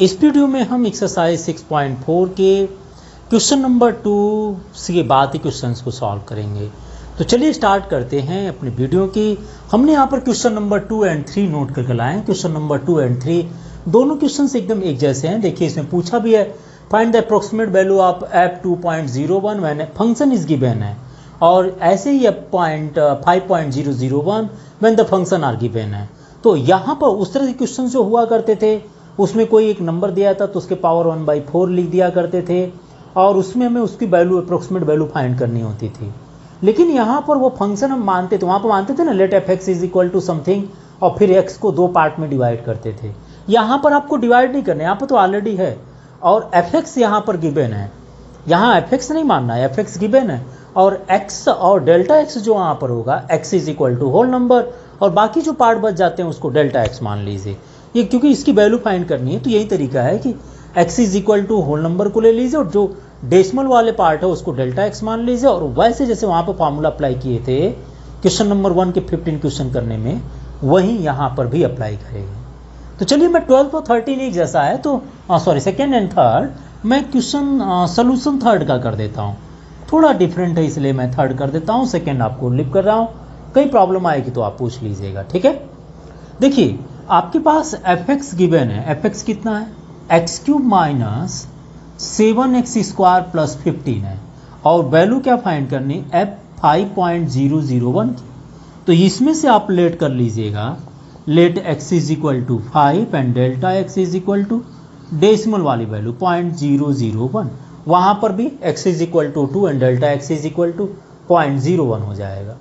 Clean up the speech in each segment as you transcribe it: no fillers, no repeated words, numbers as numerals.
इस वीडियो में हम एक्सरसाइज 6.4 के क्वेश्चन नंबर 2 से बाद के क्वेश्चंस को सॉल्व करेंगे। तो चलिए स्टार्ट करते हैं अपनी वीडियो की। हमने यहाँ पर क्वेश्चन नंबर 2 एंड 3 नोट करके लाए हैं। क्वेश्चन नंबर 2 एंड 3 दोनों क्वेश्चंस एकदम एक जैसे हैं। देखिए इसमें पूछा भी है find the approximate value of f 2.01 when function is given है, और ऐसे ही 5.001 when the function are given है। तो यहाँ पर उस तरह के क्वेश्चन जो हुआ करते थे उसमें कोई एक नंबर दिया था तो उसके पावर 1/4 लिख दिया करते थे और उसमें हमें उसकी वैल्यू अप्रोक्सीमेट वैल्यू फाइंड करनी होती थी। लेकिन यहाँ पर वो फंक्शन हम मानते थे, वहाँ पर मानते थे ना let f x is equal to something और फिर एक्स को दो पार्ट में डिवाइड करते थे। यहाँ पर आपको डिवाइड नहीं करना, यहाँ पर तो ऑलरेडी है और एफ एक्स यहाँ पर गिवन है। यहाँ एफ एक्स नहीं मानना है, एफ एक्स गिवन है और एक्स और डेल्टा एक्स जो यहाँ पर होगा x is equal to whole number और बाकी जो पार्ट बच जाते हैं उसको डेल्टा एक्स मान लीजिए। ये क्योंकि इसकी वैल्यू फाइंड करनी है तो यही तरीका है कि x is equal to whole number को ले लीजिए और जो डेसिमल वाले पार्ट है उसको डेल्टा एक्स मान लीजिए और वैसे जैसे वहाँ पर फॉर्मूला अप्लाई किए थे क्वेश्चन नंबर 1 के 15 क्वेश्चन करने में वहीं यहाँ पर भी अप्लाई करेंगे। तो चलिए मैं 12 और 13 एक जैसा है तो सेकेंड एंड थर्ड मैं क्वेश्चन सोल्यूशन थर्ड का कर देता हूँ। थोड़ा डिफरेंट है इसलिए मैं थर्ड कर देता हूँ, सेकेंड आपको लिप कर रहा हूँ। कई प्रॉब्लम आएगी तो आप पूछ लीजिएगा, ठीक है। देखिए आपके पास एफ एक्स गिवन है, एफ एक्स कितना है x cube minus 7x square plus 15 है और वैल्यू क्या फाइंड करनी एफ 5.001 की। तो इसमें से आप लेट कर लीजिएगा let x is equal to 5 and delta x is equal to decimal वाली वैल्यू 0.001। वहाँ पर भी x is equal to 2 and delta x is equal to 0.01 हो जाएगा।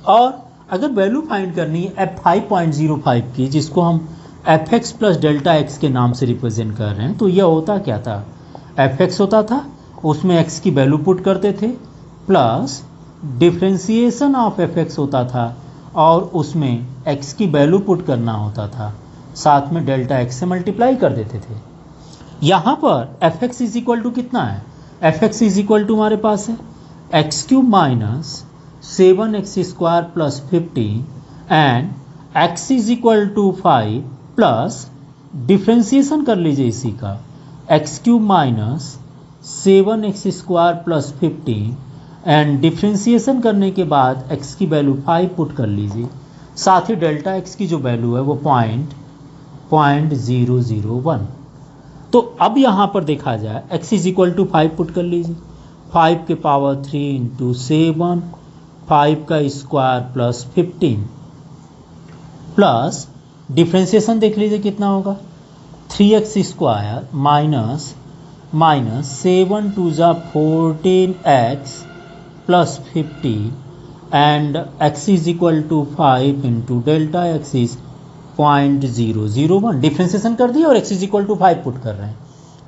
और अगर वैल्यू फाइंड करनी है एफ 5.05 की जिसको हम F x plus delta x के नाम से रिप्रेजेंट कर रहे हैं, तो यह होता क्या था एफ एक्स होता था उसमें एक्स की वैल्यू पुट करते थे plus differentiation of F x होता था और उसमें एक्स की वैल्यू पुट करना होता था, साथ में डेल्टा एक्स से मल्टीप्लाई कर देते थे। यहाँ पर f x is equal to कितना है, f x is equal to हमारे पास है x cube minus 7x square plus 15 and x is equal to 5 plus differentiation कर लीजिए इसी का x cube minus 7x square plus 15 and differentiation करने के बाद x की वैल्यू 5 पुट कर लीजिए, साथ ही डेल्टा x की जो वैल्यू है वो 0.001। तो अब यहाँ पर देखा जाए x is equal to 5 put कर लीजिए, 5 के पावर 3 इंटू 7 5 का स्क्वायर प्लस 15 प्लस डिफ्रेंसिएशन देख लीजिए कितना होगा 3x स्क्वायर माइनस 7 टू ज़ा 14x plus 50 and x is equal to 5 into delta x is 0.001। Differentiation कर दिया और x is equal to 5 put कर रहे हैं,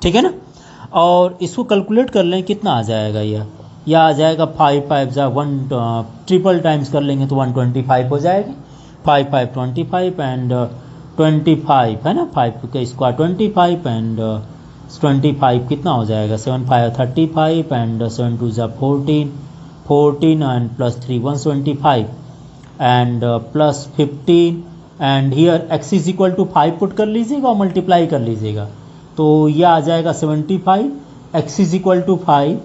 ठीक है ना। और इसको कैलकुलेट कर लें कितना आ जाएगा, यह आ जाएगा 5 5 जा 1 ट्रिपल टाइम्स कर लेंगे तो 125 हो जाएगी। 5 5 25 एंड 25 है ना, 5 का स्क्वायर 25 एंड 25 कितना हो जाएगा 7 5 35 एंड 7 2 जा 14 and plus 3 125 and plus 15 and here x is equal to 5 put कर लीजिएगा और मल्टीप्लाई कर लीजिएगा तो यह आ जाएगा 75 x is equal to 5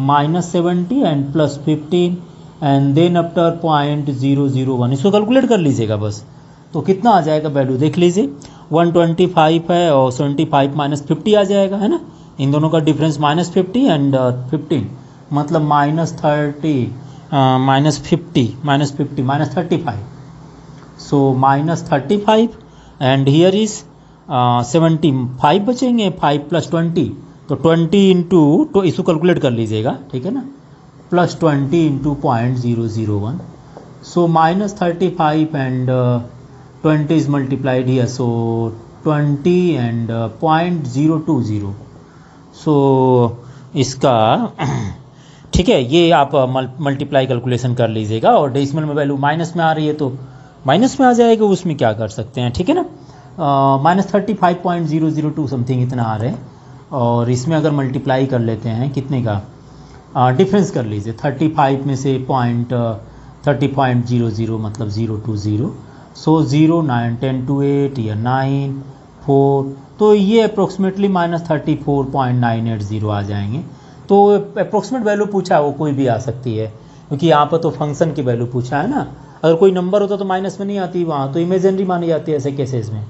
minus 70 and plus 15 and then after 0.001। इसको कैलकुलेट कर लीजिएगा बस, तो कितना आ जाएगा वैल्यू देख लीजिए 125 है और 75 माइनस 50 आ जाएगा, है ना। इन दोनों का डिफरेंस माइनस 50 एंड 15 मतलब minus 35, so minus 35 and here is 75 बचेंगे 5 प्लस 20 तो 20 इंटू तो इसको कैलकुलेट कर लीजिएगा, ठीक है ना, plus 20 into 0.001 so minus 35 and 20 is multiplied here so 20 and 0.020 सो इसका ठीक है। ये आप मल्टीप्लाई कैलकुलेशन कर लीजिएगा और डेसिमल में वैल्यू माइनस में आ रही है तो माइनस में आ जाएगा, उसमें क्या कर सकते हैं, ठीक है ना। माइनस 35.002 समथिंग इतना आ रहे हैं और इसमें अगर मल्टीप्लाई कर लेते हैं कितने का डिफरेंस कर लीजिए 35 में से 30.00 मतलब 020 सो 0 9 10 to 8 या 9 4, तो ये अप्रोक्सीमेटली -34.980 आ जाएंगे। तो अप्रोक्सीमेट वैल्यू पूछा है वो कोई भी आ सकती है, क्योंकि यहाँ पर तो फंक्शन की वैल्यू पूछा है ना। अगर कोई नंबर होता तो माइनस में नहीं आती, वहाँ तो इमेजिनरी मानी जाती है ऐसे केसेस में।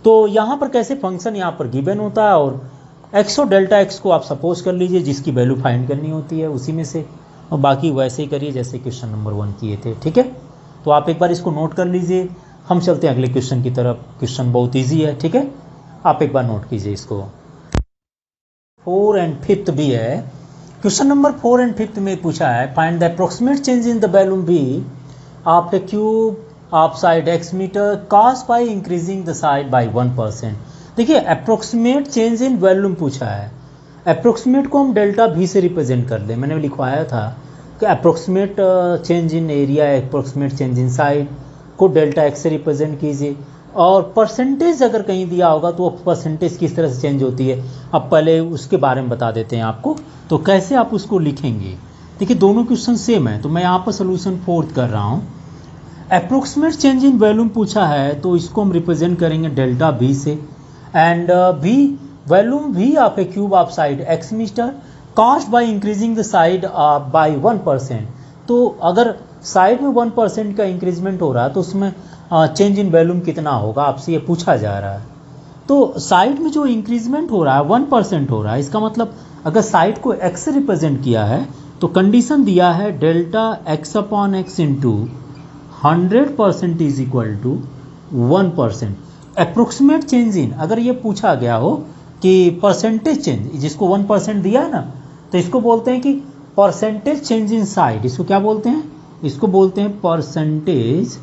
तो यहाँ पर कैसे फंक्शन यहाँ पर गिवन होता है और एक्स और डेल्टा एक्स को आप सपोज कर लीजिए जिसकी वैल्यू फाइंड करनी होती है उसी में से, और बाकी वैसे ही करिए जैसे क्वेश्चन नंबर 1 किए थे। ठीक है, तो आप एक बार इसको नोट कर लीजिए। हम चलते हैं अगले क्वेश्चन की तरफ। क्वेश्चन बहुत ईजी है, ठीक है, आप एक बार नोट कीजिए इसको। 4 एंड 5 भी है। क्वेश्चन नंबर 4 एंड 5 में पूछा है find the approximate change in the volume b of a cube of side x metre caused by increasing the side by 1%। देखिए अप्रोक्सीमेट चेंज इन वॉल्यूम पूछा है। अप्रोक्सीमेट को हम डेल्टा v से represent कर दें। मैंने लिखवाया था कि approximate change in area, approximate change in side को डेल्टा x से रिप्रेजेंट कीजिए। और परसेंटेज अगर कहीं दिया होगा तो परसेंटेज किस तरह से चेंज होती है, अब पहले उसके बारे में बता देते हैं आपको। तो कैसे आप उसको लिखेंगे, देखिए दोनों क्वेश्चन सेम है, तो मैं यहाँ पर सोल्यूशन 4 कर रहा हूँ। अप्रोक्सीमेट चेंज इन वॉल्यूम पूछा है तो इसको हम रिप्रेजेंट करेंगे डेल्टा v से। And v volume v of a cube of side x metre caused by increasing the side by 1%। तो अगर साइड में 1% का इंक्रीजमेंट हो रहा है तो उसमें चेंज इन वॉल्यूम कितना होगा, आपसे ये पूछा जा रहा है। तो साइड में जो इंक्रीजमेंट हो रहा है 1% हो रहा है, इसका मतलब अगर साइड को x से रिप्रेजेंट किया है तो कंडीशन दिया है delta x upon x into 100% is equal to 1%। Approximate change in अगर ये पूछा गया हो कि परसेंटेज चेंज, जिसको 1% दिया है ना, तो इसको बोलते हैं कि परसेंटेज चेंज इन साइड। इसको क्या बोलते हैं, इसको बोलते हैं percentage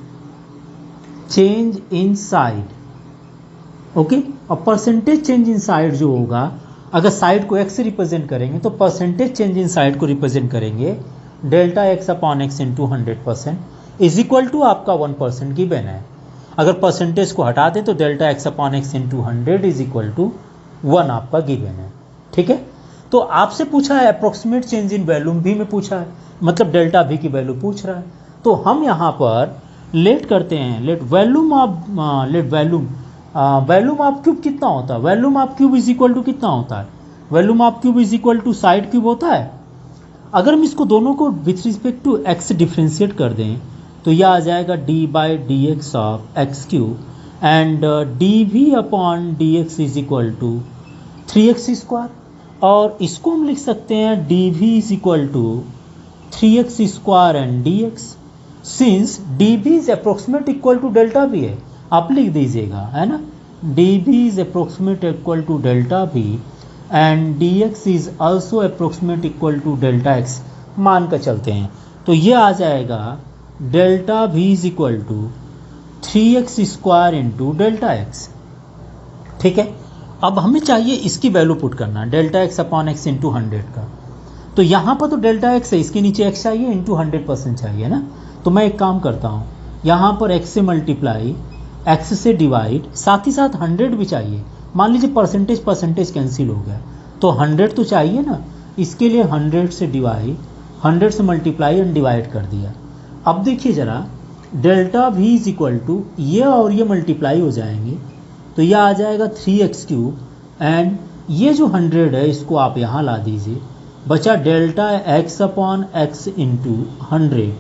change in side. Okay, और परसेंटेज चेंज इन साइड जो होगा, अगर साइड को x से रिप्रेजेंट करेंगे तो परसेंटेज चेंज इन साइड को रिप्रेजेंट करेंगे delta x upon x into 100% is equal to आपका 1% गिवन है। अगर परसेंटेज को हटा दें तो delta x upon x into 100 is equal to 1 आपका गिवन है। ठीक है, तो आपसे पूछा है अप्रोक्सीमेट चेंज इन वॉल्यूम भी में पूछा है, मतलब डेल्टा v की वैल्यू पूछ रहा है। तो हम यहाँ पर लेट करते हैं, लेट वॉल्यूम ऑफ क्यूब कितना होता है, volume of cube is equal to कितना होता है, volume of cube is equal to side cube होता है। अगर हम इसको दोनों को with respect to x differentiate कर दें तो यह आ जाएगा d by d x of x cube and d v upon d x is equal to 3x square. और इसको हम लिख सकते हैं d v is equal to 3x square and d x. Since d v is approximate equal to delta v है, आप लिख दीजिएगा, है ना, d v is approximate equal to delta v and d x is also approximate equal to delta x मान कर चलते हैं। तो ये आ जाएगा delta v is equal to 3x square into delta x. ठीक है, अब हमें चाहिए इसकी वैल्यू पुट करना, delta x upon x into 100 का। तो यहाँ पर तो डेल्टा एक्स है, इसके नीचे x चाहिए इंटू 100% चाहिए ना। तो मैं एक काम करता हूँ, यहाँ पर x से मल्टीप्लाई, x से डिवाइड, साथ ही साथ 100 भी चाहिए। मान लीजिए परसेंटेज कैंसिल हो गया तो 100 तो चाहिए ना, इसके लिए 100 से डिवाइड, 100 से मल्टीप्लाई एंड डिवाइड कर दिया। अब देखिए ज़रा, delta v is equal to ये और ये मल्टीप्लाई हो जाएंगे तो यह आ जाएगा 3x क्यूब एंड ये जो 100 है इसको आप यहाँ ला दीजिए, बचा delta x upon x into 100।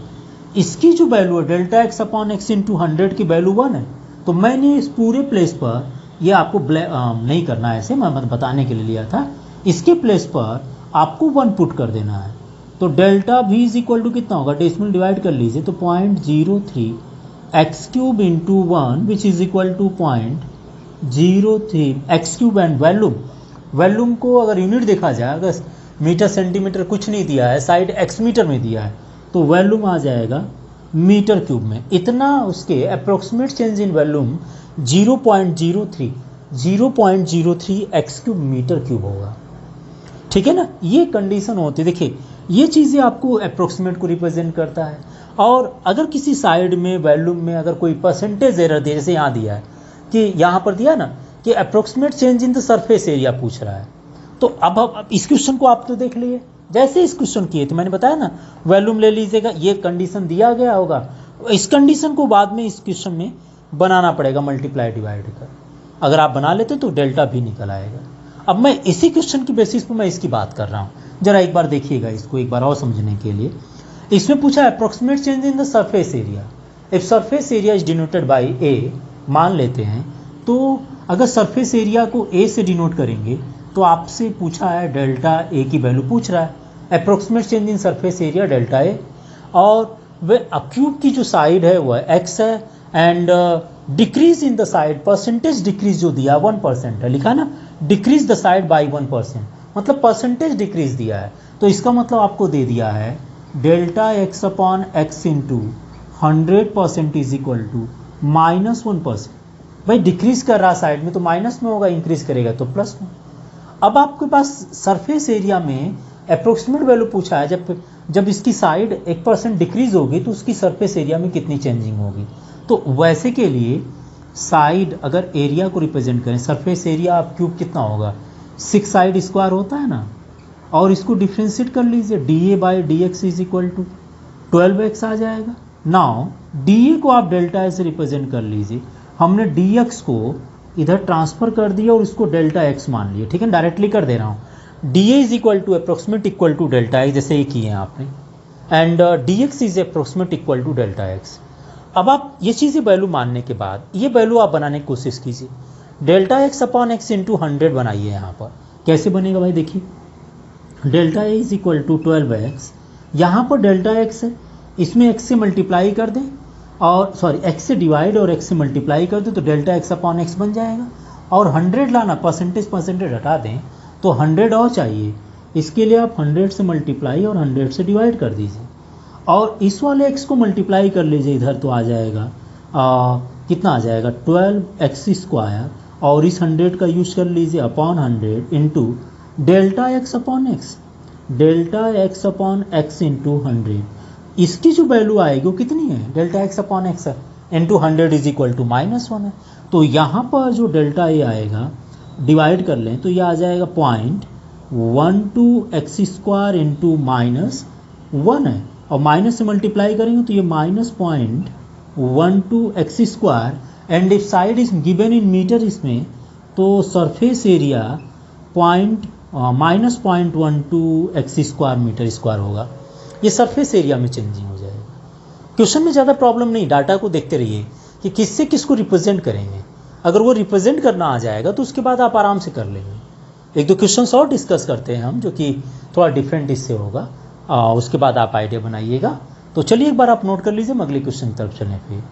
इसकी जो वैल्यू है delta x upon x into 100 की वैल्यू 1 है। तो मैंने इस पूरे प्लेस पर, ये आपको नहीं करना है ऐसे, मैं बताने के लिए लिया था, इसके प्लेस पर आपको 1 पुट कर देना है। तो delta v is equal to कितना होगा, डेसिमल डिवाइड कर लीजिए तो 0.03 x cube into 1 which is equal to 0.03 x cube and volume को अगर यूनिट देखा जाए, अगर मीटर सेंटीमीटर कुछ नहीं दिया है, साइड x मीटर में दिया है, तो वॉल्यूम आ जाएगा मीटर क्यूब में। इतना उसके approximate change in volume 0.03 x cube metre cube होगा। ठीक है ना, ये कंडीशन होती है। देखिए ये चीज़ें आपको अप्रोक्सीमेट को रिप्रेजेंट करता है। और अगर किसी साइड में वॉल्यूम में अगर कोई परसेंटेज एरर दिया, जैसे यहाँ दिया है कि यहाँ पर दिया ना कि approximate change in the surface area पूछ रहा है, तो अब इस क्वेश्चन को आप तो देख लिए, जैसे इस क्वेश्चन किए थे मैंने बताया ना, वॉल्यूम ले लीजिएगा, ये कंडीशन दिया गया होगा, इस कंडीशन को बाद में इस क्वेश्चन में बनाना पड़ेगा मल्टीप्लाई डिवाइड कर। अगर आप बना लेते तो डेल्टा भी निकल आएगा। अब मैं इसी क्वेश्चन की बेसिस पर मैं इसकी बात कर रहा हूँ, जरा एक बार देखिएगा इसको एक बार और समझने के लिए। इसमें पूछा है approximate change in the surface area, if surface area is denoted by A, मान लेते हैं। तो अगर सरफेस एरिया को ए से डिनोट करेंगे तो आपसे पूछा है डेल्टा ए की वैल्यू पूछ रहा है, approximate change in surface area delta A, और वे क्यूब की जो साइड है वह एक्स है, and decrease in the side, percentage decrease जो दिया 1% है, लिखा ना, डिक्रीज द साइड बाय 1%, मतलब परसेंटेज डिक्रीज दिया है। तो इसका मतलब आपको दे दिया है delta x upon x into 100% is equal to -1%। भाई डिक्रीज कर रहा साइड में तो माइनस में होगा, इंक्रीज करेगा तो प्लस में। अब आपके पास सरफेस एरिया में अप्रोक्सीमेट वैल्यू पूछा है, जब इसकी साइड 1% डिक्रीज होगी तो उसकी सरफेस एरिया में कितनी चेंजिंग होगी। तो वैसे के लिए साइड अगर एरिया को रिप्रेजेंट करें, सरफेस एरिया आप क्यूब कितना होगा 6 साइड स्क्वायर होता है ना, और इसको डिफ्रेंशिएट कर लीजिए, d a by d x is equal to 12x आ जाएगा। नाउ डी ए को आप डेल्टा ए से रिप्रेजेंट कर लीजिए, हमने डी एक्स को इधर ट्रांसफर कर दिया और इसको डेल्टा एक्स मान लिया, ठीक है, डायरेक्टली कर दे रहा हूँ। D a is equal to approximate equal to delta x, जैसे ये किए हैं आपने, and d x is approximate equal to delta x. अब आप ये चीज़ें वैल्यू मानने के बाद ये वैल्यू आप बनाने की कोशिश कीजिए, delta x upon x into 100 बनाइए। यहाँ पर कैसे बनेगा भाई, देखिए delta a is equal to 12x, यहाँ पर डेल्टा एक्स है, इसमें x से मल्टीप्लाई कर दें, और सॉरी x से डिवाइड और x से मल्टीप्लाई कर दें तो डेल्टा एक्स अपॉन एक्स बन जाएगा। और 100 लाना, परसेंटेज हटा दें तो 100 और चाहिए, इसके लिए आप 100 से मल्टीप्लाई और 100 से डिवाइड कर दीजिए, और इस वाले x को मल्टीप्लाई कर लीजिए इधर तो आ जाएगा कितना आ जाएगा 12x स्क्वायर, और इस 100 का यूज कर लीजिए upon 100 into delta x upon x, delta x upon x into 100। इसकी जो वैल्यू आएगी वो कितनी है, delta x upon x into 100 is equal to -1 है। तो यहाँ पर जो डेल्टा ए आएगा डिवाइड कर लें तो ये आ जाएगा 0.12x स्क्वायर इंटू -1 है, और माइनस से मल्टीप्लाई करेंगे तो ये -0.12x square, and if side is given in metre इसमें, तो surface area -0.12x square metre square होगा। ये सरफेस एरिया में चेंजिंग हो जाएगा। क्वेश्चन में ज़्यादा प्रॉब्लम नहीं, डाटा को देखते रहिए कि किससे किसको रिप्रेजेंट करेंगे। अगर वो रिप्रेजेंट करना आ जाएगा तो उसके बाद आप आराम से कर लेंगे। एक दो क्वेश्चन और डिस्कस करते हैं हम, जो कि थोड़ा डिफरेंट इससे होगा, उसके बाद आप आइडिया बनाइएगा। तो चलिए एक बार आप नोट कर लीजिए, हम अगले क्वेश्चन की तरफ चलें फिर।